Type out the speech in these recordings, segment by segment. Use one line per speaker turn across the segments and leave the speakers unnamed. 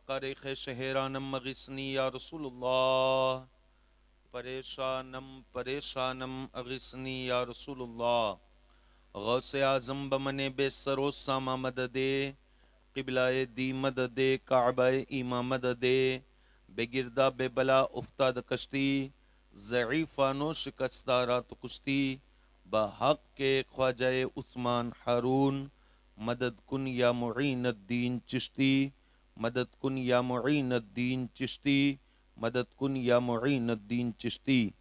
क़ारिक़ शहरानम अग़िस्नी या रसूलुल्लाह, परेशानम परेशानम अग़िस्नी या रसूलुल्लाह, गौसे आज़म बमने बेसरो सामा मददे, क़िबलाए दी मददे, काबाए ईमा मददे, बेगिरदा बेबला उफ्ताद कश्ती, ज़ईफ़ानो शिकस्तारा तो कुश्ती, बहक़ के ख्वाजाए उस्मान हारून, मदद कुन या मुईन अद्दीन चिश्ती, मदद कुन या मुईन अद्दीन चिश्ती, मदद कुन या मुईन अद्दीन चिश्ती।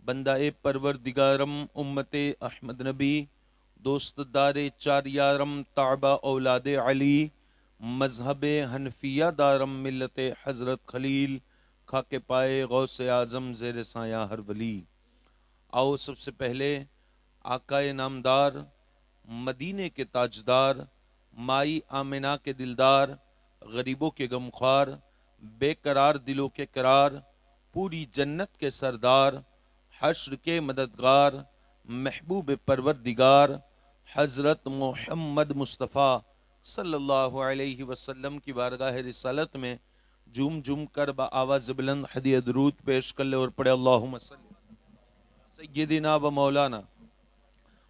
बंदाए परवरदिगारम उम्मते अहमद नबी, दोस्त दारे चार यारम ताबा औलादे अली, मजहब हनफिया दारम मिलते हज़रत खलील, खाके पाए गौसे आज़म ज़ेर साया हर वली। आओ सबसे पहले आकाए नामदार, मदीने के ताजदार, माई आमिना के दिलदार, गरीबों के गमख्वार, बेकरार दिलों के करार, पूरी जन्नत के सरदार, हश्र के मददगार, महबूब परवरदिगार, हज़रत मोहम्मद मुस्तफ़ा सल्लल्लाहु अलैहि वसल्लम की बारगाह रिसालत में झूम झूम कर आवाज़ बुलंद हदिया दुरूद पेश कर ले और पढ़े अल्लाहुम्मा सल्ली सय्यदिना व मौलाना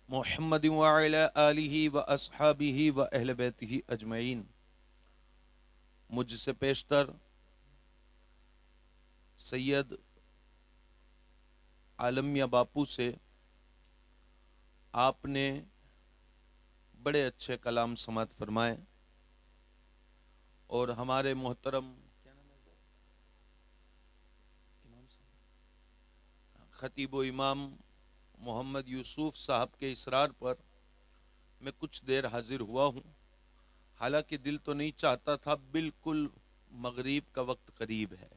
मुहम्मद व अला आलिहि व अस्हाबिहि व अहले बैतिहि अजमईन। मुझसे पेशतर सैयद आलमिया बापू से आपने बड़े अच्छे कलाम समात फरमाए और हमारे मोहतरम क्या नाम है इमाम साहब, खतीब व इमाम मोहम्मद यूसुफ साहब के इसरार पर मैं कुछ देर हाजिर हुआ हूँ। हालांकि दिल तो नहीं चाहता था, बिल्कुल मगरिब का वक्त करीब है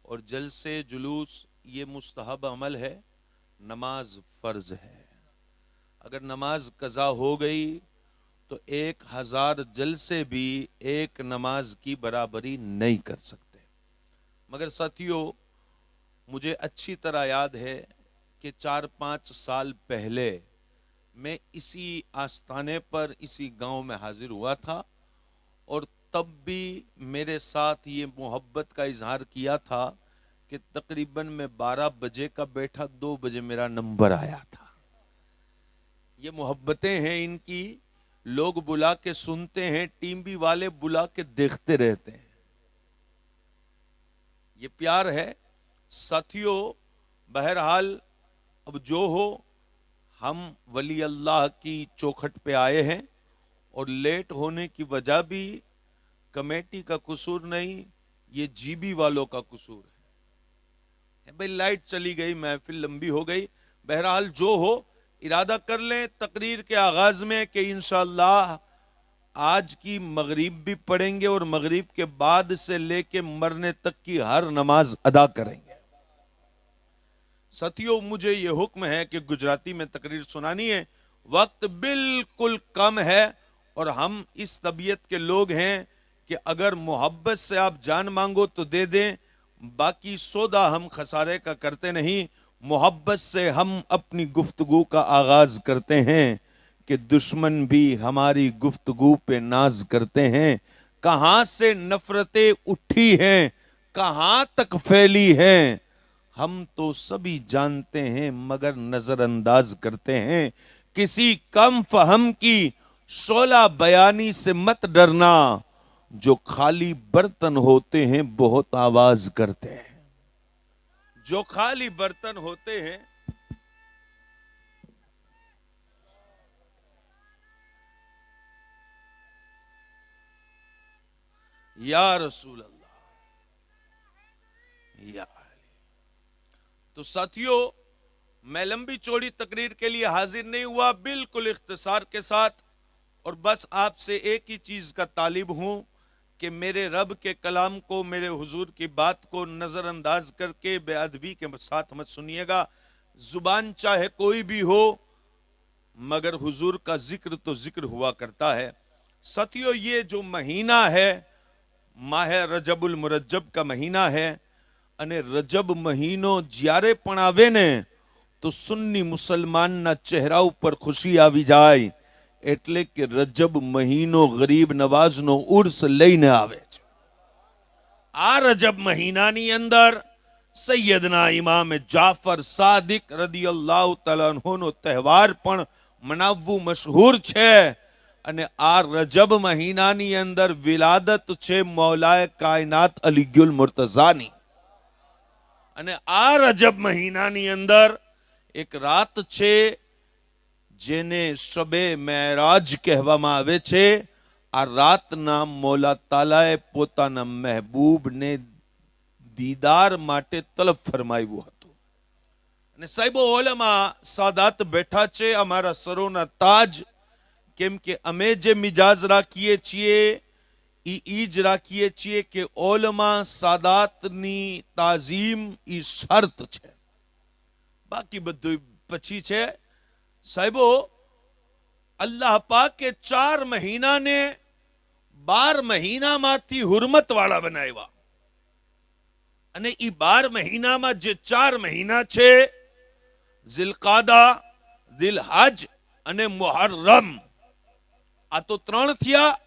और जलसे जुलूस ये मुस्तहब अमल है, नमाज फ़र्ज है। अगर नमाज कज़ा हो गई तो 1000 जलसे भी एक नमाज की बराबरी नहीं कर सकते। मगर साथियों, मुझे अच्छी तरह याद है कि 4-5 साल पहले मैं इसी आस्थाने पर इसी गांव में हाजिर हुआ था और तब भी मेरे साथ ये मोहब्बत का इजहार किया था कि तकरीबन मैं 12 बजे का बैठा, 2 बजे मेरा नंबर आया था। ये मोहब्बतें हैं इनकी, लोग बुला के सुनते हैं, टीवी वाले बुला के देखते रहते हैं। ये प्यार है साथियों। बहरहाल अब जो हो, हम वली अल्लाह की चौखट पे आए हैं और लेट होने की वजह भी कमेटी का कसूर नहीं, ये जीबी वालों का कसूर है। भाई लाइट चली गई, महफिल लंबी हो गई। बहरहाल जो हो, इरादा कर लें तकरीर के आगाज में कि इंशाअल्लाह आज की मगरिब भी पढ़ेंगे और मगरिब के बाद से लेके मरने तक की हर नमाज अदा करेंगे। साथियों, मुझे यह हुक्म है कि गुजराती में तकरीर सुनानी है, वक्त बिल्कुल कम है और हम इस तबीयत के लोग हैं कि अगर मोहब्बत से आप जान मांगो तो दे दें, बाकी सौदा हम खसारे का करते नहीं। मोहब्बत से हम अपनी गुफ्तगू का आगाज करते हैं कि दुश्मन भी हमारी गुफ्तगू पे नाज करते हैं। कहां से नफरतें उठी हैं, कहां तक फैली हैं, हम तो सभी जानते हैं मगर नजरअंदाज करते हैं। किसी कम फहम की शोला बयानी से मत डरना, जो खाली बर्तन होते हैं बहुत आवाज करते हैं। जो खाली बर्तन होते हैं, या रसूल अल्लाह या। तो साथियों, मैं लंबी चौड़ी तकरीर के लिए हाजिर नहीं हुआ, बिल्कुल इख्तिसार के साथ, और बस आपसे एक ही चीज का तालिब हूं कि मेरे रब के कलाम को, मेरे हुजूर की बात को नजरअंदाज करके बेअदबी के साथ मत सुनिएगा। जुबान चाहे कोई भी हो, मगर हुजूर का जिक्र तो जिक्र हुआ करता है। साथियों, ये जो महीना है, माह रजबुल मुरज्जब का महीना है, અને રજબ મહિનો જ્યારે પણ આવે ને તો સુન્ની મુસલમાનના ચહેરા ઉપર ખુશી આવી જાય, એટલે કે રજબ મહિનો ગરીબ નવાઝનો ઉર્સ લઈને આવે છે। આ રજબ મહિનાની અંદર સૈયદના ઇમામ જાફર સાદિક રદિયલ્લાહુ તઆલા અન્હુનો તહેવાર પણ મનાવવું મશહૂર છે. અને આ રજબ મહિનાની અંદર વિલાદત છે મૌલાએ કાયનાત અલી ગુલ મુર્તઝાની. અને આ રજબ મહિનાની અંદર એક રાત છે જેને શબે મેરાજ કહેવામાં આવે છે. આ રાતના મૌલા તાલાએ પોતાના મહેબૂબને દીદાર માટે તલબ ફરમાવ્યું હતું. અને સાહેબો ઓલમા સાદાત બેઠા છે, અમારા સરોના તાજ. કેમ કે અમે જે મિજાજ રાખીએ છીએ ઈ જ રાખીએ છીએ કે ઓલમા સાદાતની તાઝીમ ઈ શરત છે, બાકી બધું પછી છે. સાહેબો અલ્લાહ પાકે 4 મહિનાને 12 મહિનામાંથી હુરમત વાળા બનાવ્યા. અને ઈ 12 મહિનામાં જે 4 મહિના છે ઝિલકાદા, દિલહજ અને મુહર્રમ, આ તો 3 થયા.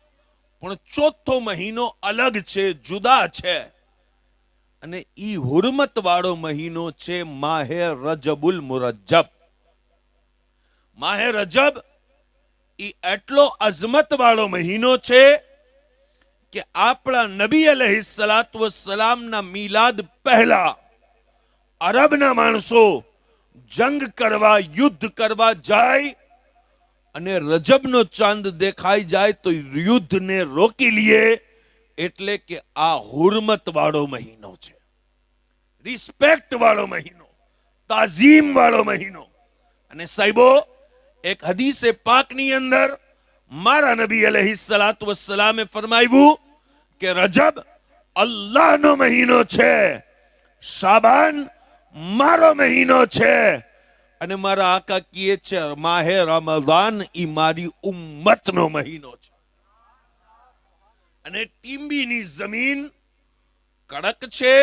પણ ચોથો મહિનો અલગ છે, જુદા છે. અને ઈ હુરમત વાળો મહિનો છે માહે રજબુલ મુરજ્જબ. માહે રજબ ઈ એટલો અઝમત વાળો મહિનો છે કે આપણા નબી અલૈહિસ્સલાતુ વસ્સલામના મિલાદ પહેલા અરબના માણસો જંગ કરવા, યુદ્ધ કરવા જાય અને રજબનો ચાંદ દેખાઈ જાય તો યુદ્ધને રોકી લીએ. એટલે કે આ હુરમત વાળો મહિનો છે, રિસ્પેક્ટ વાળો મહિનો, તાઝીમ વાળો મહિનો. અને સાહેબો એક હદીસે પાકની અંદર મારા નબી અલૈહિસ્સલાતુ વસ્સલામે ફરમાવ્યું કે રજબ અલ્લાહનો મહિનો છે, શાબાન મારો મહિનો છે, અને મારા આકા કહે છે માહે રમઝાન ઈ મારી ઉમ્મતનો મહિનો છે. અને ટીંબીની જમીન કડક છે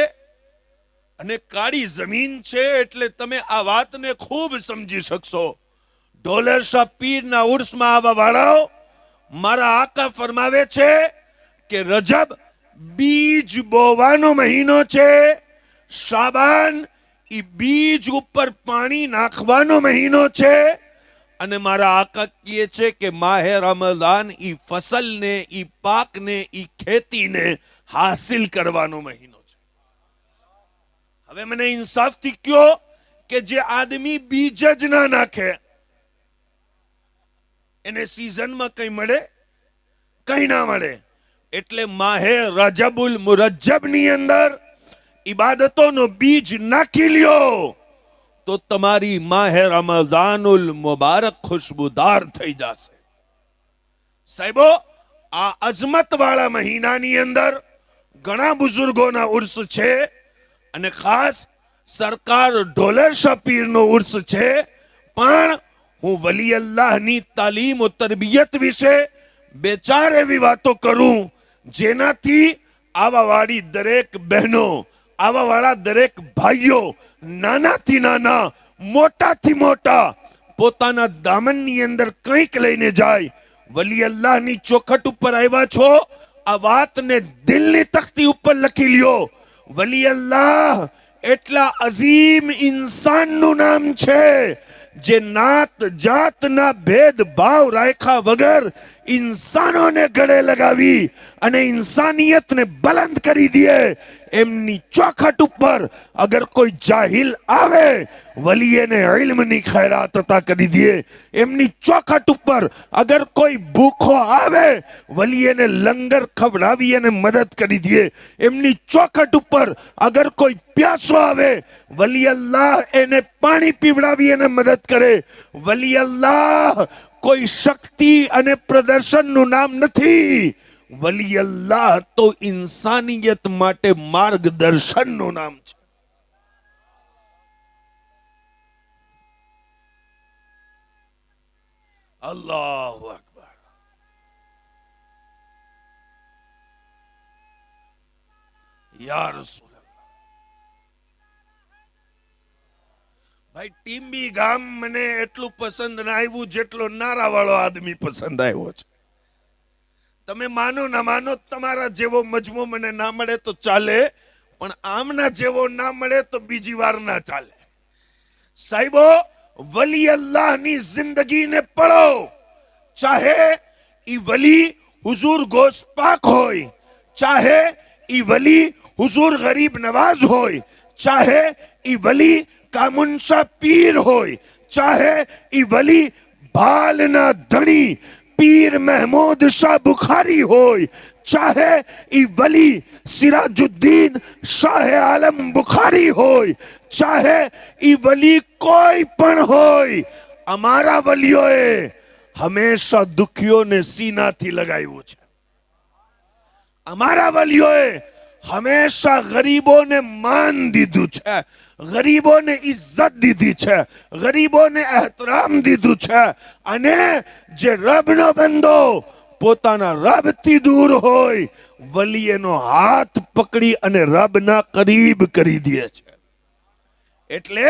અને કાળી જમીન છે, એટલે તમે આ વાતને ખૂબ સમજી શકશો. ઢોલેર શાહ પીરના ઉર્સમાં આવા વાળાઓ મારા આકા ફરમાવે છે કે રજબ બીજ બોવાનો મહિનો છે, શાબાન ઈ બીજ ઉપર પાણી નાખવાનો મહિનો છે, અને મારા આકા કહે છે કે માહે રમઝાન ઈ ફસલને, ઈ પાકને, ઈ ખેતીને હાસિલ કરવાનો મહિનો છે. હવે મને ઇન્સાફથી કયો કે જે આદમી બીજ જ ના નાખે એને સીઝનમાં કઈ મળે? કઈ ના મળે. એટલે માહે રજબુલ મુરજ્જબ ની અંદર ઇબાદતોનો બીજ નાખી લ્યો તો તમારી માહે રમઝાનુલ મુબારક ખુશબુદાર થઈ જશે. સાહેબો આ અઝમત વાળા મહિનાની અંદર ઘણા બુઝુર્ગોના ઉર્સ છે, અને ખાસ સરકાર ઢોલર શાહ પીરનો ઉર્સ છે. પણ હું વલી અલ્લાહની તાલીમ અને તરબિયત વિશે 2-4 એવી વાતો કરું જેનાથી આવા વાળી દરેક બહેનો, આવા વાળા દરેક ભાઈઓ, નાનાથી નાના, મોટાથી મોટા પોતાના દામનની અંદર કંઈક લઈને જાય. વલી અલ્લાહની ચોખટ ઉપર આવ્યા છો, આ વાતને દિલની તખ્તી ઉપર લખી લ્યો. વલી અલ્લાહ એટલા અઝીમ ઇન્સાનનું નામ છે જે નાત જાતના ભેદભાવ રાખ્યા વગર ઇન્સાનોને ગળે લગાવી અને ઇન્સાનિયતને બલંદ કરી દે. એમની ચોખટ ઉપર અગર કોઈ જાહિલ આવે વલી એને ઇલ્મની ખૈરાત અતા કરી દે. એમની ચોખટ ઉપર અગર કોઈ ભૂખો આવે વલી એને લંગર ખવડાવી અને મદદ કરી દે. એમની ચોખટ ઉપર અગર કોઈ પ્યાસો આવે વલી અલ્લાહ એને પાણી પીવડાવી અને મદદ કરે. વલી અલ્લાહ કોઈ શક્તિ અને પ્રદર્શનનું નામ નથી. વલી અલ્લાહ તો ઇન્સાનિયત માટે માર્ગદર્શનનું નામ છે. અલ્લાહુ અકબર. યા રસૂલ ભાઈ, ટીંબી ગામ મને એટલું પસંદ ના આવ્યું જેટલો નારા વાળો આદમી પસંદ આવ્યો છે.
તમે માનો ના માનો, તમારા જેવો મજમો મને ના મળે તો ચાલે, પણ આમના જેવો ના મળે તો બીજી વાર ના ચાલે. સાહેબો, વલી અલ્લાહની જિંદગીને પढ़ो, ચાહે ઈ વલી હુઝુર ગોશ પાક હોય, ચાહે ઈ વલી હુઝુર ગરીબ નવાજ હોય, ચાહે ઈ વલી કામુનશા પીર હોય, ચાહે ઈ વલી ભાલના ધણી પીર મહેમૂદ શાહ બુખારી હોય, ચાહે ઈ વલી સિરાજુદ્દીન શાહ આલમ બુખારી હોય, ચાહે ઈ વલી કોઈ પણ હોય, અમારા વલીઓએ હંમેશા દુખીઓને સીનાથી લગાવ્યું છે. અમારા વલીઓએ હંમેશા ગરીબોને માન દીધું છે, ગરીબોને ઇજ્જત દીધી છે, ગરીબોને એહતરામ દીધું છે. અને જે રબનો બંદો પોતાના રબથી દૂર હોય, વલી એનો હાથ પકડી અને રબના કરીબ કરી દે છે. એટલે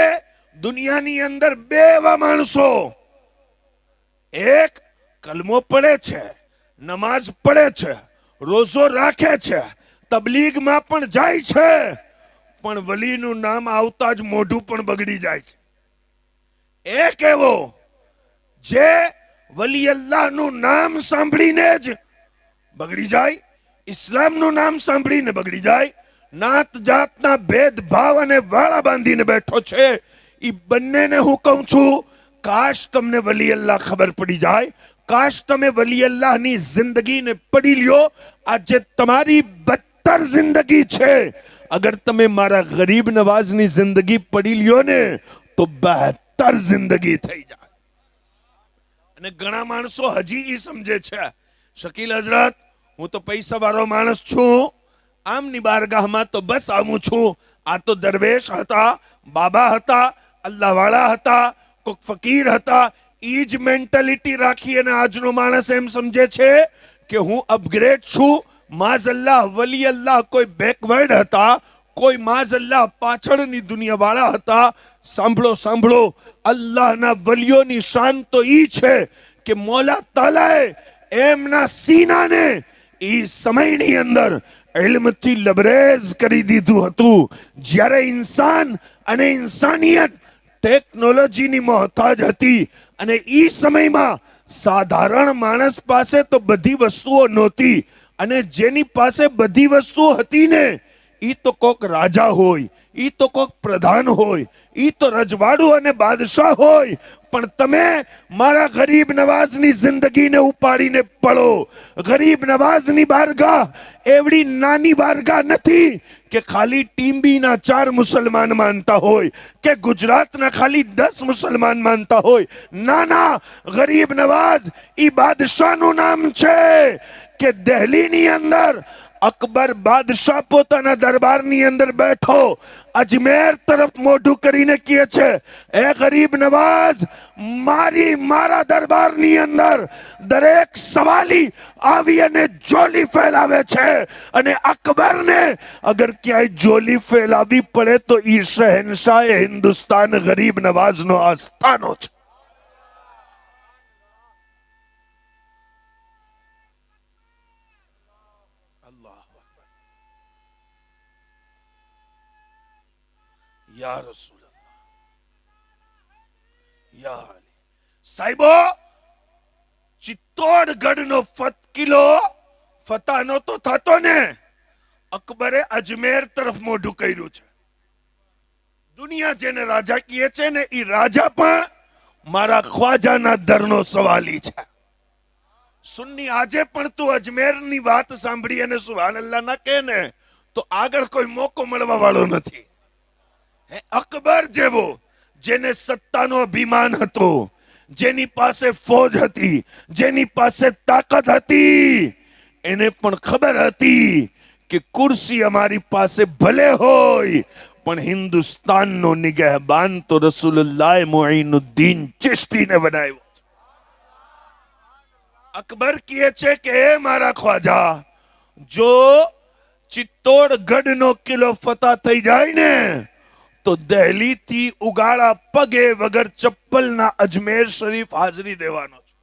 દુનિયાની અંદર બે એવા માણસો, એક કલમો પડે છે, નમાઝ પડે છે, રોજો રાખે છે, તબલીગમાં પણ જાય છે, પણ વલીનું નામ આવતા જ મોઢું પણ બગડી જાય છે. એક એવો જે વલી અલ્લાહનું નામ સાંભળીને જ બગડી જાય, ઇસ્લામનું નામ સાંભળીને બગડી જાય, નાત જાતના ભેદભાવ અને વાળા બાંધીને બેઠો છે. ઈ બંનેને હું કહું છું, કાશ તમને વલી અલ્લાહ ખબર પડી જાય, કાશ તમે વલી અલ્લાહની જિંદગીને પડી લ્યો. આજે તમારી બદતર જિંદગી છે, અગર તમે મારા ગરીબ નવાઝની જિંદગી પડી લ્યો ને તો બહેતર જિંદગી થઈ જાય. અને ઘણા માણસો હજી ઈ સમજે છે, શકીલ હજરત હું તો પૈસા વાળો માણસ છું, આમની બારગાહમાં તો બસ આવું છું. આ તો દરવેશ હતા, બાબા હતા, અલ્લાહ વાળા હતા, કોક ફકીર હતા. ઈ જ મેન્ટાલિટી રાખી અને આજનો માણસ એમ સમજે છે કે હું અપગ્રેડ છું. માઝલ્લાહ વલી અલ્લાહ કોઈ બેકવર્ડ હતા, કોઈ માઝલ્લાહ પાછળની દુનિયા વાળા હતા. સાંભળો સાંભળો, અલ્લાહના વલીઓની શાન તો ઈ છે કે મોલા તાલાએ એમના સીનાને ઈ સમયની અંદર ઇલ્મથી લબરેઝ કરી દીધું હતું, જ્યારે ઇન્સાન અને ઇન્સાનિયત ટેકનોલોજીની મોહતાજ હતી. અને ઈ સમયમાં સાધારણ માણસ પાસે તો બધી વસ્તુઓ નહોતી, અને જેની પાસે બધી વસ્તુઓ હતી ને ઈ તો કોક રાજા હોય, ઈ તો કોક પ્રધાન હોય, ઈ તો રજવાડું અને બાદશાહ હોય. પણ તમે મારા ગરીબ નવાઝની જિંદગીને ઉપાડીને પડો. ગરીબ નવાઝની બારગાહ એવડી નાની બારગાહ નથી કે ખાલી ટીમ્બીના 4 મુસલમાન માનતા હોય કે ગુજરાતના ખાલી 10 મુસલમાન માનતા હોય. નાના ગરીબ નવાઝ ઈ બાદશાહનું નામ છે કે દિલ્હીની અંદર અકબર બાદશાહ પોતાના દરબારની અંદર બેઠો અજમેર તરફ મોઢું કરીને કહે છે, એ ગરીબ નવાઝ, મારા દરબારની અંદર દરેક સવાલી આવી અને જોલી ફેલાવે છે, અને અકબરને અગર ક્યાંય જોલી ફેલાવી પડે તો ઈ શહેનશાહ હિન્દુસ્તાન ગરીબ નવાઝનો આસ્થાનો છે. યા રસૂલ યા અલી. સાહેબો, ચિત્તોડગઢનો કિલ્લો ફતહનો તો થતો ને, અકબરે અજમેર તરફ મોઢું કર્યું છે. દુનિયા જેને રાજા કહે છે ને, ઈ રાજા પણ મારા ખ્વાજાના દરનો સવાલી છે. સુન્ની આજે પણ તું અજમેરની વાત સાંભળી અને સુભાનઅલ્લાહ ના કહે ને તો આગળ કોઈ મોકો મળવા વાળો નથી. અકબર જેવો, જેને સત્તાનો અભિમાન હતો, જેની પાસે ફોજ હતી, જેની પાસે તાકાત હતી, એને પણ ખબર હતી કે કુર્સી અમારી પાસે ભલે હોય પણ હિન્દુસ્તાનનો નિગહબાન તો રસૂલુલ્લાહ મુઈનુદ્દીન ચિશ્તીને બનાવ્યો. અકબર કહે છે કે હે મારા ખ્વાજા, જો ચિત્તોડગઢનો કિલ્લો ફતહ થઈ જાય ને તો દિલ્હીથી ઉગાડા પગે વગર ચપ્પલના અજમેર શરીફ હાજરી દેવાનો છે.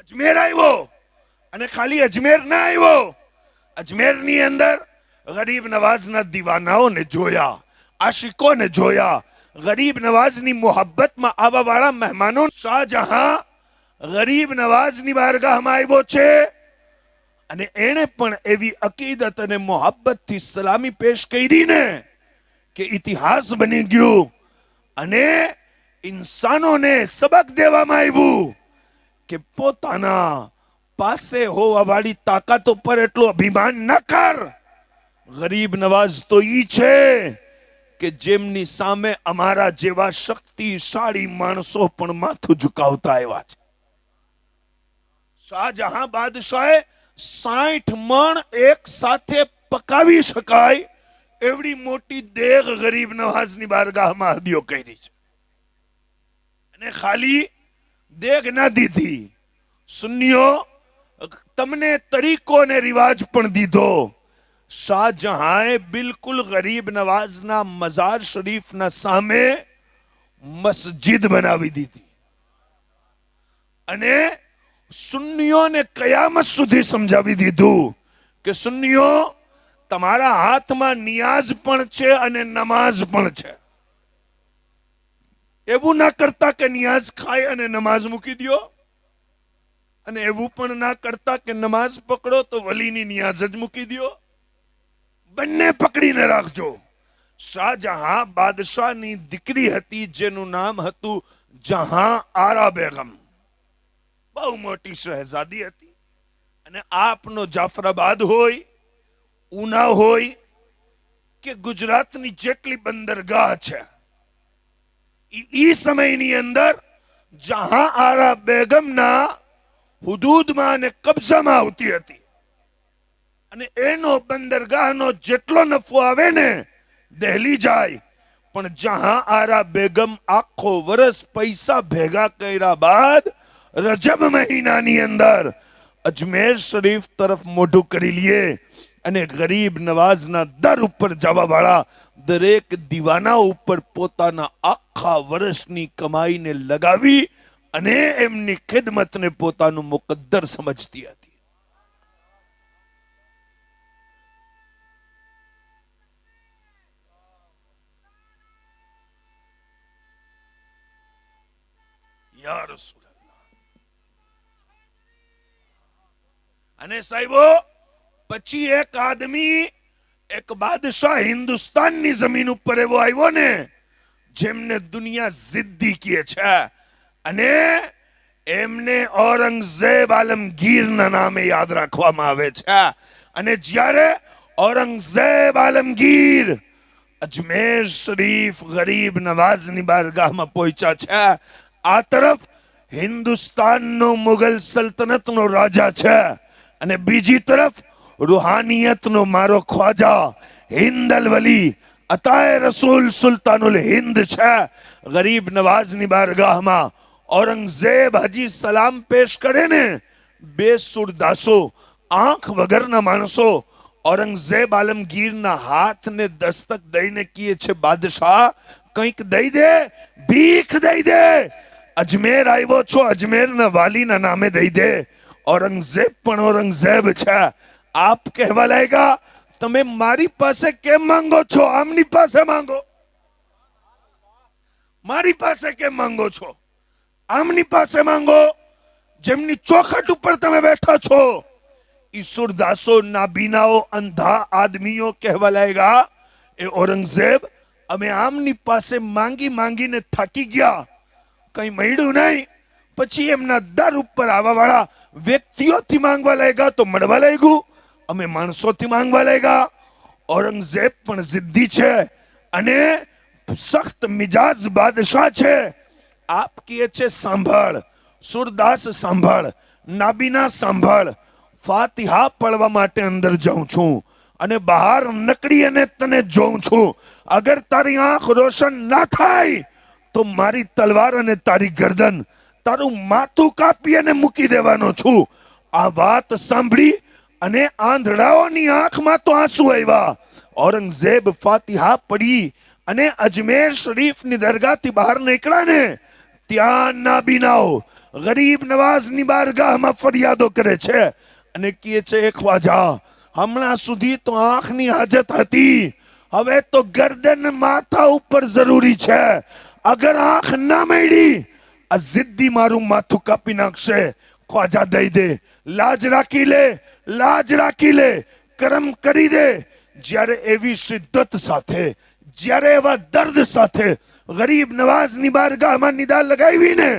અજમેર આવ્યો અને ખાલી અજમેર ના આવ્યો, અજમેરની અંદર ગરીબ નવાઝના દીવાનાઓને જોયા, આશિકોને જોયા, ગરીબ નવાઝની મોહબ્બતમાં આવવા વાળા મહેમાનો. શાહજહાં ગરીબ નવાઝની બારગાહમાં આવ્યો છે અને એણે પણ એવી અકીદત અને મોહબ્બતથી સલામી પેશ કરી ને કે ઇતિહાસ બની ગયું અને ઇન્સાનોને સબક દેવામાં આવ્યું કે પોતાના પાસે હોવા વાળી તાકાતો પર એટલું અભિમાન ન કર. ગરીબ નવાઝ તો ઈ છે કે જેમની સામે અમારા જેવા શક્તિશાળી માણસો પણ માથું ઝુકાવતા આવ્યા છે. શાહજહાં બાદશાહે 60 મણ એક સાથે પકાવી શકાય એવડી મોટી દેગ ગરીબ નવાઝની બારગાહમાં હદિયો કરી છે. અને ખાલી દેગ ના દીધી, સુન્નીઓ તમને તરીકો અને રિવાજ પણ દીધો. શાહજહાંએ બિલકુલ ગરીબ નવાઝના મઝાર શરીફના સામે મસ્જિદ બનાવી દીધી અને સુન્નીઓને કયામત સુધી સમજાવી દીધું કે સુન્નીઓ તમારા હાથમાં નિયાઝ પણ છે અને નમાઝ પણ છે. એવું ના કરતા કે નિયાઝ ખાય અને નમાઝ મૂકી દો, અને એવું પણ ના કરતા કે નમાઝ પકડો તો વલીની નિયાઝ જ મૂકી દો. બંને પકડીને રાખજો. શાહજહાં બાદશાહની દીકરી હતી જેનું નામ હતું જહાં આરા બેગમ. બહુ મોટી શહેઝાદી હતી. અને આપનો જાફરાબાદ હોય, ઉના હોય કે ગુજરાતની જેટલી બંદરગાહ છે, ઈ સમયની અંદર જહાં આરા બેગમના હુદૂદમાં અને કબજામાં આવતી હતી. અને એનો બંદરગાહનો જેટલો નફો આવે ને દહેલી જાય. પણ જહાં આરા બેગમ આખો વર્ષ પૈસા ભેગા કર્યા બાદ રજબ મહિનાની અંદર અજમેર શરીફ તરફ મોઢું કરી લીએ અને ગરીબ નવાઝના દર ઉપર જવા વાળા દરેક દીવાના ઉપર પોતાના આખા વર્ષની કમાઈને લગાવી અને એમની ખિદમતને પોતાનું મુકદ્દર સમજતી હતી. યા રસૂલલ્લાહ. અને સાહેબો પછી એક આદમી, એક બાદશાહ હિન્દુસ્તાનની જમીન ઉપર એવો આવ્યો ને જેમને દુનિયા જિદ્દી કહે છે અને એમને ઔરંગઝેબ આલમગીરના નામે યાદ રાખવામાં આવે છે. અને જ્યારે ઔરંગઝેબ આલમગીર અજમેર શરીફ ગરીબ નવાઝની બારગાહમાં પહોંચ્યા છે, આ તરફ હિન્દુસ્તાનનો મુગલ સલ્તનતનો રાજા છે અને બીજી તરફ રૂહાનિયતનો મારો ખ્વાજા હિન્દ અલ વલી અતાએ રસૂલ સુલ્તાનુલ હિન્દ છે. ગરીબ નવાઝની બારગાહમાં ઔરંગઝેબ હજી સલામ પેશ કરે ને, બે સુરદાસો આંખ વગરના માણસો ઔરંગઝેબ આલમગીરના હાથને દસ્તક દઈને કહે છે, બાદશાહ કંઈક દઈ દે, ભીખ દઈ દે. અજમેર આવ્યો છો, અજમેરના વાલીના નામે દઈ દે. ઔરંગઝેબ પણ ઔરંગઝેબ છે. આપ કહેવા લાગ્યા, તમે મારી પાસે કેમ માંગો છો? આમની પાસે માંગો. મારી પાસે કેમ માંગો છો? આમની પાસે માંગો જેમની ચોખટ ઉપર તમે બેઠા છો. ઈસુરદાસો, નાબીનાઓ, અંધા આદમીઓ કહેવા લાગ્યા, એ ઔરંગઝેબ અમે આમની પાસે માંગી માંગીને થાકી ગયા, કઈ મળ્યું નહીં. પછી એમના દર ઉપર આવવા વાળા વ્યક્તિઓથી માંગવા લાગ્યા તો મળવા લાગ્યું. અમે માણસોથી માંગવા લાગ્યા. ઔરંગઝેબ પણ જિદ્દી છે અને સખ્ત મિજાજ બાદશાહ છે. આપ કહે છે સાંભળ, સુરદાસ સાંભળ, નાબીના સાંભળ, ફાતિહા પડવા માટે અંદર જાઉં છું અને બહાર નકળી અને તને જોઉં છું. અગર તારી આંખ રોશન ના થાય તો મારી તલવાર અને તારી ગરદન, તારું માથું કાપી અને મૂકી દેવાનો છું. આ વાત સાંભળી અને આંધળાઓની આંખમાં તો આંસુ આવ્યા. ઔરંગઝેબ ફાતિહા પડી અને અજમેર શરીફની દરગાહથી બહાર નીકળ્યા ને ત્યાં નાબીનાઓ ગરીબ નવાઝની બારગાહમાં ફરિયાદો કરે છે. અને કહે છે એ ખ્વાજા, હમણાં સુધી તો આંખની હાજત હતી, હવે તો ગરદન માથા ઉપર જરૂરી છે. અગર આંખ ના મળી, આ જિદ્દી મારું માથું કાપી નાખશે. ખ્વાજા દઈ દે, લાજ રાખી લે, લાજ રાખી લે, કરમ કરી દે. જ્યારે એવી શિદ્દત સાથે, જ્યારે એવા દર્દ સાથે ગરીબ નવાઝની બારગાહમાં નિદા લગાવીને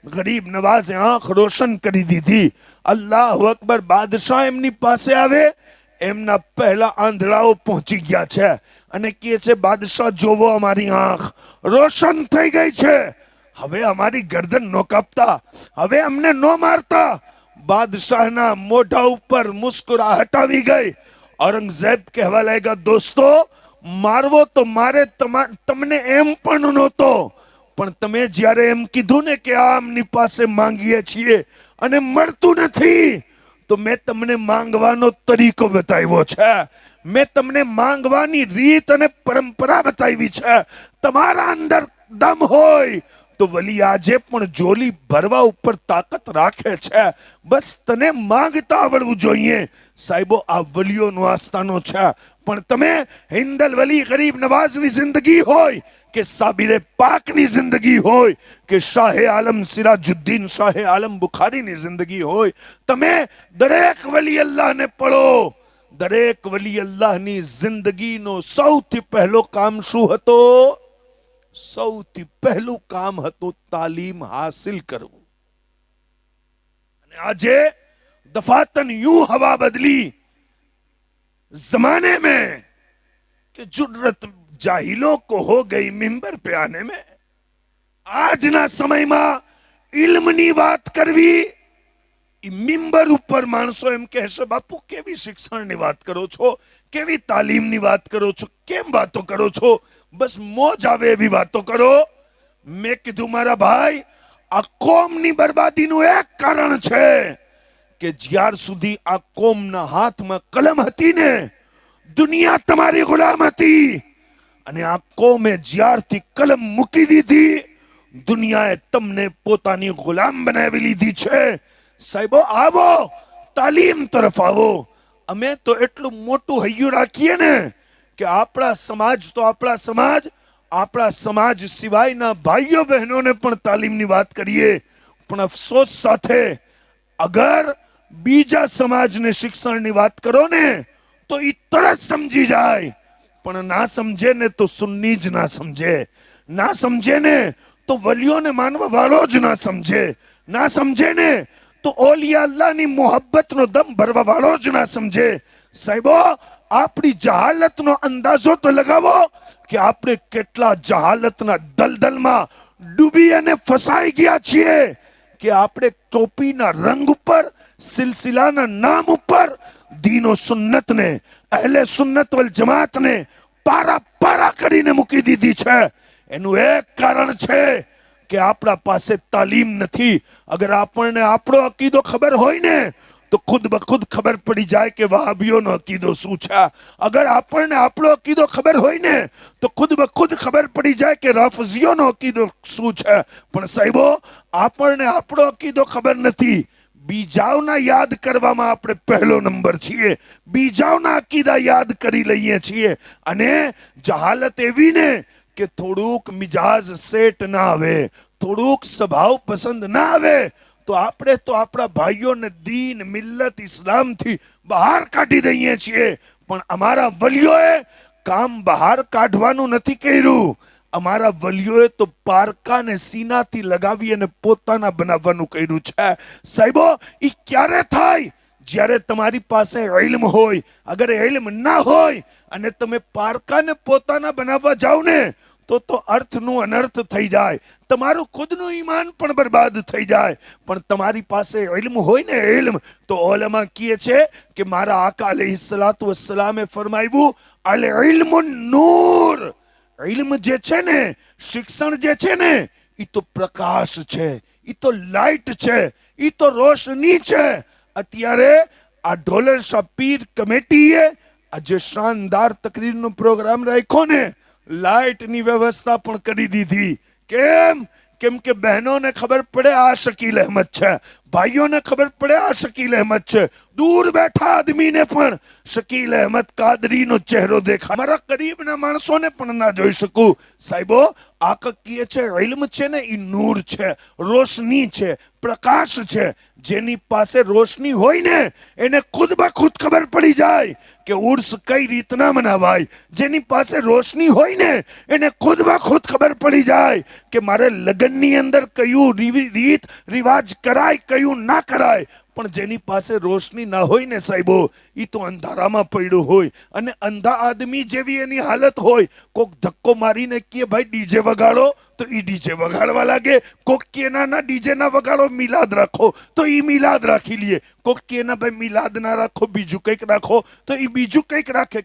ગરીબ નવાઝે આંખ રોશન કરી દીધી. અલ્લાહુ અકબર. બાદશાહ એમની પાસે આવે, એમના પહેલા આંધળાઓ પહોંચી ગયા છે અને કહે છે બાદશાહ જોવો, અમારી આંખ રોશન થઈ ગઈ છે, હવે અમારી ગરદન નો કાપતા, હવે અમને નો મારતા. બાદશાહના મોઢા ઉપર મુસ્કુરાહટ આવી ગઈ. ઔરંગઝેબ કહેવા લાગ્યા, દોસ્તો, મારવો તો મારે તમને એમ પણ નહોતો, પણ તમે જ્યારે એમ કીધું ને કે આમની પાસે માંગીએ છીએ અને મળતું નથી, તો મેં તમને માંગવાનો તરીકો બતાવ્યો છે, મેં તમને માંગવાની રીત અને પરંપરા બતાવી છે. તમારા અંદર દમ હોય તો વલી આજે પણ જોલી ભરવા ઉપર તાકાત રાખે છે, બસ તને માંગતા આવડવું જોઈએ. સાહેબો, આ વલીઓનો આસ્થાનો છે. પણ તમે હિન્દલ વલી ગરીબ નવાઝની જિંદગી હોય કે સાબિરે પાકની જિંદગી હોય કે શાહે આલમ સિરાજુદ્દીન શાહે આલમ બુખારીની જિંદગી હોય, તમે દરેક વલી અલ્લાહને પડો. દરેક વલી અલ્લાહની જિંદગીનો સૌથી પહેલો કામ શું હતો? સૌથી પહેલું કામ હતું તાલીમ હાસિલ કરવું. અને આજે दफातन यूं हवा बदली जमाने में कि जुर्रत जाहिलों को हो गई मिंबर पे आने में. આજના સમયમાં ઇલ્મની વાત કરવી, મિંબર ઉપર માણસો એમ કહેશે, બાપુ કેવી શિક્ષણની વાત કરો છો, કેવી તાલીમની વાત કરો છો, કેમ વાતો કરો છો, બસ મોજ આવે એવી વાતો કરો. મેં કીધું મારા ભાઈ, આ કોમની બરબાદીનું એક કારણ છે કે જ્યાર સુધી આ કોમના હાથમાં કલમ હતી ને, દુનિયા તમારી ગુલામ હતી, અને આ કોમે જ્યારથી કલમ મૂકી દીધી, દુનિયાએ તમને પોતાની ગુલામ બનાવી લીધી છે. સાહેબો, આવો તાલીમ તરફ આવો. અમે તો એટલું મોટું હૈયું રાખીએ ને કે આપણા સમાજ સિવાયના ભાઈઓ બહેનોને પણ તાલીમની વાત કરીએ. પણ અફસોસ સાથે અગર બીજા સમાજને શિક્ષણની વાત કરો ને તો ઈ તરત સમજી જાય, પણ ના સમજે ને તો સુન્ની જ ના સમજે, ના સમજે ને તો વલીઓને માનવા વાળો જ ના સમજે, ના સમજે ને તો ઓલિયા અલ્લાહની મોહબ્બતનો દમ ભરવા વાળો જ ના સમજે. સાહેબો, આપણી જહાલતનો અંદાજો તો લગાવો કે આપણે કેટલા જહાલતના દલદલમાં ડૂબી અને ફસાઈ ગયા છીએ કે આપણે ટોપીના રંગ ઉપર, સિલસિલાના નામ ઉપર દીનો સુન્નતને, અહેલે સુન્નત વલ જમાતને પારા પારા કરીને મૂકી દીધી છે. એનું એક કારણ છે કે આપણા પાસે તાલીમ નથી. અગર આપણને આપણો અકીદો ખબર હોય ને તો ખુદ બખુદ ખબર પડી જાય કે વહાબીઓનો અકીદો શું છે. અગર આપણને આપણો અકીદો ખબર હોય ને તો ખુદ બખુદ ખબર પડી જાય કે રાફઝીઓનો અકીદો શું છે. પણ સાહેબો, આપણને આપણો અકીદો ખબર નથી. બીજાઓના યાદ કરવામાં આપણે પહેલો નંબર છીએ, બીજાઓના અકીદા યાદ કરી લઈએ છીએ. અને જહાલત એવી ને કે થોડુંક મિજાજ સેટ ના આવે, થોડુંક સ્વભાવ પસંદ ના આવે તો આપણે તો આપણા ભાઈઓને દીન, મિલ્લત, ઇસ્લામથી બહાર કાઢી દઈએ છીએ. પણ અમારા વલીઓએ કામ બહાર કાઢવાનું નથી કર્યું. અમારા વલીઓએ તો પારકાને સીનાથી લગાવી અને પોતાના બનાવવાનું કર્યું છે. સાહેબો, ઈ ક્યારે થાય? જ્યારે તમારી પાસે ઇલ્મ હોય. અગર ઇલ્મ ના હોય અને તમે પારકાને પોતાના બનાવવા જાવ ને તો અર્થનું અનર્થ થઈ જાય, તમારું ખુદનું ઈમાન પણ બરબાદ થઈ જાય. પણ તમારી પાસે ઇલ્મ હોય ને, ઇલ્મ, તો ઉલમા કહે છે કે મારા આકા અલૈહિસ્સલાતુ વસ્સલામે ફરમાવ્યું, અલ ઇલ્મુન નૂર. ઇલ્મ જે છે ને, શિક્ષણ જે છે ને, ઈ તો પ્રકાશ છે, ઈ તો લાઈટ છે, ઈ તો રોશની છે. અત્યારે આ ઢોલર શાહ પીર કમિટીએ આજે શાનદાર તકરીરનો પ્રોગ્રામ રાખ્યો ને, લાઈટની વ્યવસ્થા પણ કરી દીધી. કેમ? કેમ કે બહેનોને ખબર પડે આ શકીલ અહેમદ છે, ભાઈઓને ખબર પડે આ શકીલ અહેમદ છે, દૂર બેઠા આદમીને પણ શકીલ અહેમદ કાદરીનો ચહેરો દેખાય, મારા કરીબના માણસોને પણ ના જોઈ શકું. સાહેબો, આ કીએ છે ઇલ્મ છે ને, એ નૂર છે, રોશની છે, પ્રકાશ છે. જેની પાસે રોશની હોય ને એને ખુદ બખુદ ખબર પડી જાય કે ઉર્સ કઈ રીતના મનાવાય. જેની પાસે રોશની હોય ને એને ખુદ બખુદ ખબર પડી જાય કે મારે લગ્નની અંદર કયું રીત રિવાજ કરાય, કયું ના કરાય. પણ જેની પાસે રોશની ના હોય ને સાહેબો, એ તો અંધારામાં પડ્યું હોય. અને અંધા આદમી જેવી એની હાલત હોય. કોક ધક્કો મારીને કે ભાઈ ડીજે વગાડો તો ઈ ડીજે વગાડવા લાગે. કોક કે ના ડીજે ના વગાડો, મિલાદ રાખો તો ઈ મિલાદ રાખી લે. કોક કે ના ભાઈ મિલાદ ના રાખો, બીજું કંઈક રાખો તો ઈ બીજું કંઈક રાખે.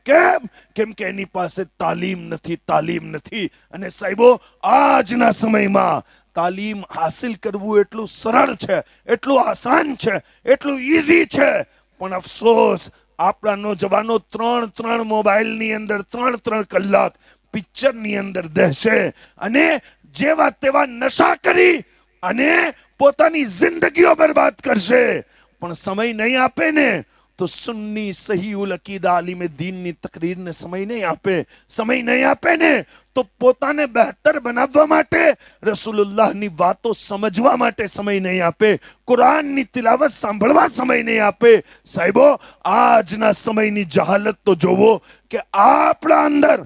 કેમ કે એની પાસે તાલીમ નથી. અને સાહેબો, આજના સમયમાં તાલીમ હાસિલ કરવું એટલું સરળ છે, એટલું આસાન છે, એટલું ઈઝી છે. પણ અફસોસ, આપણા નોજવાનો 3 મોબાઈલની અંદર 3 કલાક પિક્ચરની અંદર દહેશે અને જેવા તેવા નશા કરી અને પોતાની જિંદગીઓ બરબાદ કરશે. પણ સમય નહીં આપે ને તો સુન્ની સહી ઉલ અકીદા આલિમે દીનની તકરીરને સમય નહીં આપે. સમય નહીં આપે ને તો પોતાને બહેતર બનાવવા માટે, રસૂલુલ્લાહની વાતો સમજવા માટે સમય નહીં આપે, કુરાનની તિલાવત સાંભળવા સમય નહીં આપે. સાહેબો, આજના સમયની જહાલત તો જોવો કે આપણા અંદર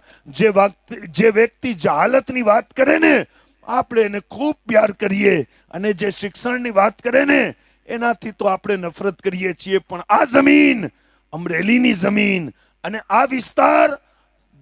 જે વ્યક્તિ જહાલતની વાત કરે ને, આપણે એને ખૂબ પ્યાર કરીએ, અને જે શિક્ષણની વાત કરે ને એનાથી તો આપણે નફરત કરીએ છીએ. પણ આ જમીન અમરેલીની જમીન અને આ વિસ્તાર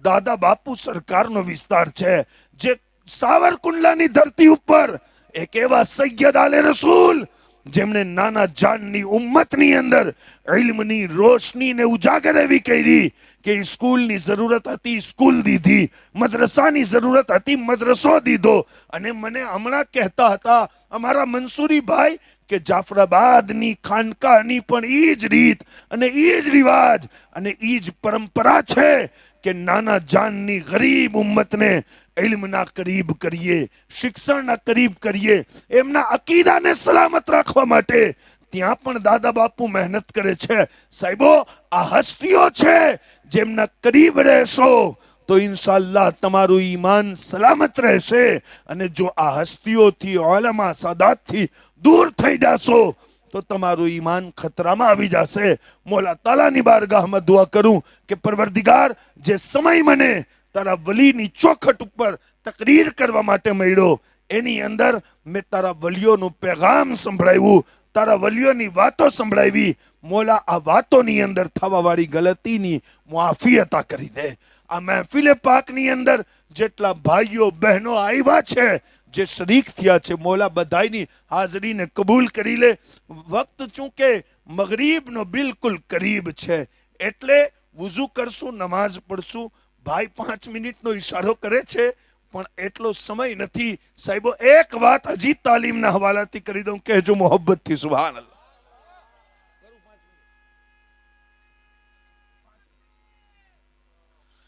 દાદા બાપુ સરકારનો વિસ્તાર છે, જે સાવરકુંડલાની ધરતી ઉપર એક એવા સૈયદ આલે રસૂલ જેમણે નાના જાનની ઉમ્મતની અંદર ઇલ્મની રોશનીને ઉજાગર એવી કરી કે સ્કૂલની જરૂરત હતી, સ્કૂલ દીધી, મદ્રસાની જરૂરત હતી, મદ્રસો દીધો. અને મને હમણાં કહેતા હતા અમારા મંસૂરી ભાઈ કે જાફરાબાદની ખાનકાની પણ ઈ જ રીત અને ઈ જ રિવાજ અને ઈ જ પરંપરા છે કે નાના જાનની ગરીબ ઉમ્મતને ઇલ્મના કરીબ કરીએ, શિક્ષણના કરીબ કરીએ, એમના અકીદાને સલામત રાખવા માટે. ત્યાં પણ દાદા બાપુ મહેનત કરે છે. સાહેબો, આ હસ્તીઓ છે, જેમના કરીબ રહેશો તો ઇન્શાઅલ્લાહ તમારું ઈમાન સલામત રહેશે. અને જો આ હસ્તીઓથી, ઉલમા સાદાતથી દૂર થઈ જાશો તો તમારું ઈમાન ખતરામાં આવી જશે. મોલા તાલાની બારગાહમાં દુઆ કરું કે પરવરદિગાર, જે સમય મને તારા વલીની ચોખટ ઉપર તકરીર કરવા માટે મળ્યો, એની અંદર મેં તારા વલીઓનું પેગામ સંભળાવ્યું, તારા વલીઓની વાતો સંભળાવી. મોલા, આ વાતોની અંદર થવા વાળી ગલતીની મુઆફી અતા કરી દે. આ મહેફિલે પાકની અંદર જેટલા ભાઈઓ બહેનો આવ્યા છે, જે શરીક થયા છે, મોલા બધાની હાજરીને કબૂલ કરી લે. વક્ત ચૂંકે મગરીબનો બિલકુલ કરીબ છે, એટલે વુઝુ કરશું, નમાઝ પડશું. ભાઈ 5 મિનિટનો ઈશારો કરે છે, પણ એટલો સમય નથી. સાહેબો, એક વાત હજી તાલીમના હવાલાથી કરી દઉં, કહેજો મોહબ્બતથી સુભાનઅલ્લાહ.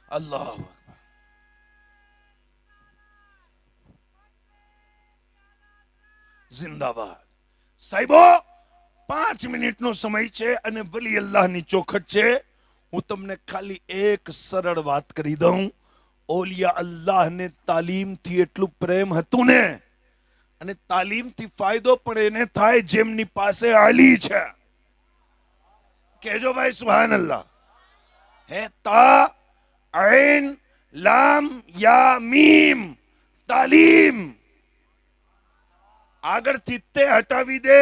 અલ્લાહ જિંદાબાદ. સાહેબો, 5 મિનિટનો સમય છે અને વલી અલ્લાહની ચોખટ છે. હું તમને ખાલી એક સરળ વાત કરી દઉં. ઓલિયા અલ્લાહને તાલીમથી એટલું પ્રેમ હતું ને, અને તાલીમથી ફાયદો પણ એને થાય જેમની પાસે આલી છે. કહેજો ભાઈ સુભાનઅલ્લાહ. હે તા ઐન લામ યા મીમ, તાલીમ. આગળથી તે હટાવી દે,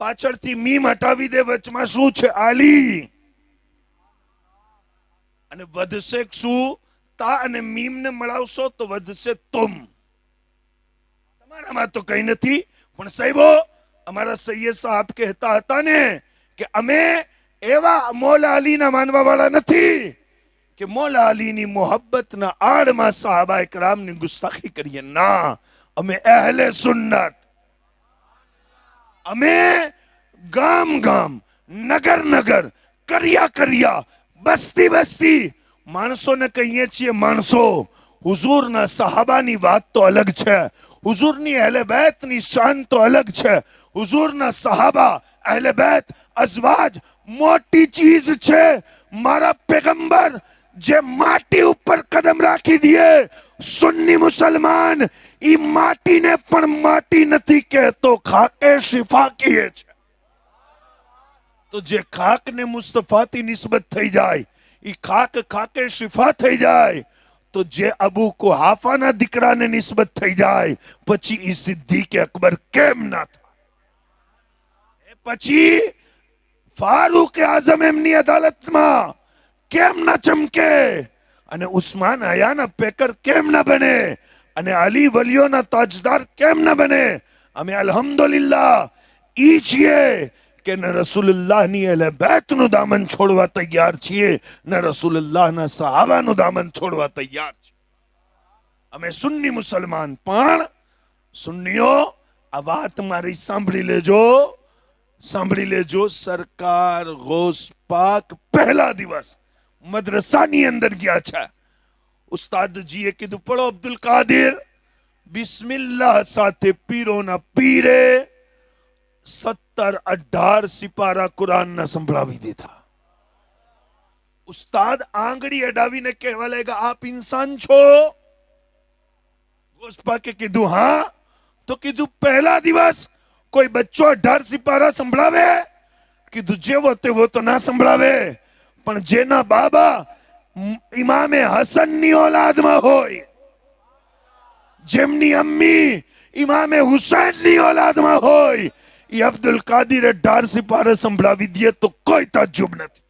પાછળથી મીમ હટાવી દે, વચમાં શું છે? આલી. અને વધશે શું? તા અને મીમ ને મળાવશો તો વધશે તુમ. તમારામાં તો કઈ નથી. પણ સાહેબો, અમારા સૈયદ સાહેબ કહેતા હતા ને કે અમે એવા મોલા અલીના માનવા વાળા નથી કે મોલા અલીની મોહબ્બતના આડમાં સહાબાએ કરામની ગુસ્તાખી કરીએ. ના, અમે અહેલે સુન્નત. અમે ગામ ગામ, નગર નગર, કર્યા કર્યા, બસ્તી બસ્તી માણસોને કહીએ છીએ માણસો. હુઝુરના સહાબાની વાત તો અલગ છે, હુઝુરની અહેલે બેતની શાન તો અલગ છે. હુઝુરના સહાબા, અહેલે બેત, અઝવાજ મોટી ચીજ છે. મારા પેગંબર જે માટી ઉપર કદમ રાખી દે, સુન્ની મુસલમાન ઈ માટીને પણ માટી નથી કહેતો, ખાકે શિફા કહે છે. તો જે ખાકને મુસ્તફાથી નિસ્બત થઈ જાય, ઈ ખાક ખાકે શિફા થઈ જાય, તો જે અબુ કુહાફાના દીકરાને નિસ્બત થઈ જાય, પછી ઈ સિદ્દીક અકબર કેમ ના થાય? પછી ફારૂક આઝમ એમની અદાલતમાં કેમ ના ચમકે? અને ઉસ્માન હયાના પેકર કેમ ના બને? અને અલી વલીઓના તાજદાર કેમ ના બને? અમે અલ્હમ્દુલિલ્લાહ ઈ છીએ કે ન રસૂલુલ્લાહની અહેલે બેતનું દામન છોડવા તૈયાર છીએ, ન રસૂલુલ્લાહના સહાબાનું દામન છોડવા તૈયાર છે. અમે સુન્ની મુસલમાન. પણ સુન્નીઓ, આ વાત મારી સાંભળી લેજો, સાંભળી લેજો. સરકાર ગૌસ પાક પહેલા દિવસ મદ્રસાની અંદર ગયા છે. ઉસ્તાદજીએ કીધું, પડો અબ્દુલ કાદિર. બિસ્મિલ્લાહ સાથે પીરોના પીરે 17-18 સિપારા કુરાનના સંભળાવી દીધા. ઉસ્તાદ આંગળી અડાવીને કહેવા લાગ્યા, આપ ઇન્સાન છો? ગોસ્પાકે કીધું હા. તો કીધું, પહેલા દિવસ કોઈ બચ્ચો 18 સિપારા સંભળાવે? કીધું, જેવો તેવો તો ના સંભળાવે, પણ જેના બાબા ઇમામે હસનની ઓલાદમાં હોય, જેમની અમ્મી ઇમામે હુસૈનની ઓલાદમાં હોય, એ અબ્દુલ કાદિર 18 સિપારા સંભળાવી દે તો કોઈ તાજ્જુબ નથી.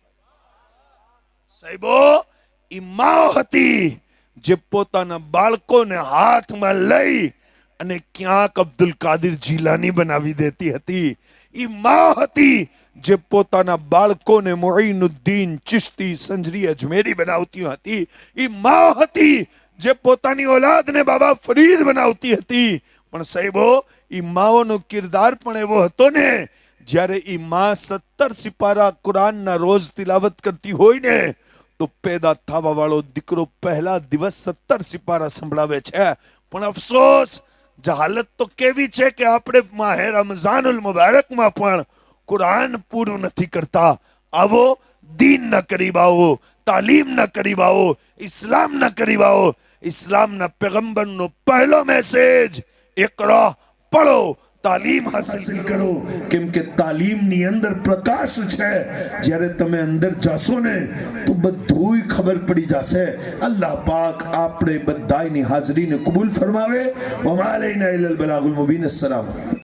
સાહેબો, ઈ માઓ હતી જે પોતાના બાળકોને હાથમાં લઈ અને ક્યાંક અબ્દુલ કાદિર જીલાની બનાવી દેતી હતી. ઈ માઓ હતી જે પોતાના બાળકોને મુઈનુદ્દીન ચિશ્તી સંજરી અજમેરી બનાવતી હતી. ઈ માઓ હતી જે પોતાની ઓલાદને બાબા ફરીદ બનાવતી હતી. પણ સાહેબો, ઈ માઓનો કિરદાર પણ એવો હતો ને, જ્યારે ઈ માં 17 સિપારા કુરાનના રોજ તિલાવત કરતી હોય ને, તો પેદા થવા વાળો દીકરો પહેલા દિવસ 17 સિપારા સંભળાવે છે. પણ અફસોસ, જહાલત તો કેવી છે કે આપણે માહે રમઝાનુલ મુબારકમાં પણ કુરાન પૂરું નથી કરતા. આવો, દીનના કરીબ આવો, તાલીમના કરીબ આવો, ઇસ્લામના કરીબ આવો. ઇસ્લામના પેગંબરનો પહેલો મેસેજ, ઇકરા, પઢો, તાલીમ હાસિલ કરો. કેમ કે તાલીમની અંદર પ્રકાશ છે. જ્યારે તમે અંદર જાશો ને તો બધું ખબર પડી જશે. અલ્લાહ પાક આપણે બધાની હાજરીને કબૂલ ફરમાવે. વમા અલૈના ઇલ્લલ બલાગુલ મુબીન. અસ્સલામ.